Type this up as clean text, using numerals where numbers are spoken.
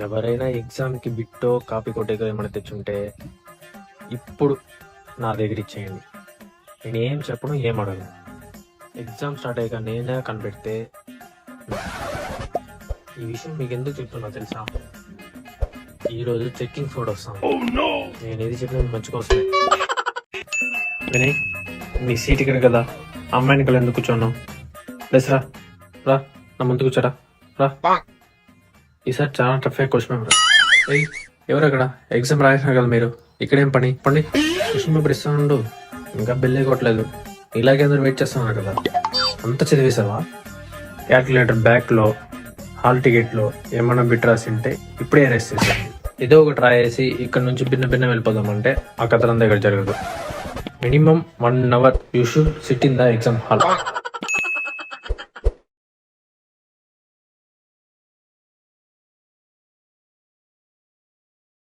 ఎవరైనా ఎగ్జామ్కి బిట్టో కాపీ కొట్టేదో ఏమైనా తెచ్చుంటే ఇప్పుడు నా దగ్గర ఇచ్చేయండి. నేను ఏం చెప్పను, ఏం అడగను. ఎగ్జామ్ స్టార్ట్ అయ్యాక నేనే కనిపెడితే ఈ విషయం మీకు ఎందుకు చెప్తున్నా తెలుసా? ఈరోజు చెక్కింగ్ ఫోడ్ వస్తాను. నేను ఏది చెప్పినా మంచి కోసమే. వినయ్, నీ సీట్ ఇక్కడ కదా, అమ్మాయిని కదా ఎందుకు కూర్చున్నావు? ప్లస్ రా రా నా ముందు కూర్చోరా రా. ఈసారి చాలా టఫ్ క్వశ్చన్ పేపర్. ఏయ్, ఎవరు అక్కడ? ఎగ్జామ్ రాసినారు కదా మీరు, ఇక్కడేం పని? పండి క్వశ్చన్ పేపర్ ఇస్తానుండు. ఇంకా బిల్లే కొట్టలేదు, ఇలాగే అందరూ వెయిట్ చేస్తున్నారు కదా. అంత చదివేసావా? క్యాల్కులేటర్ బ్యాక్లో, హాల్ టికెట్లో ఏమన్నా బిట్ రాసి ఉంటే ఇప్పుడే అరెస్ట్ చేశాను. ఏదో ఒకటి రాయేసి ఇక్కడ నుంచి భిన్న వెళ్ళిపోదామంటే ఆ కథలంతా ఇక్కడ జరగదు. Minimum 1 hour you should SIT in the exam hall.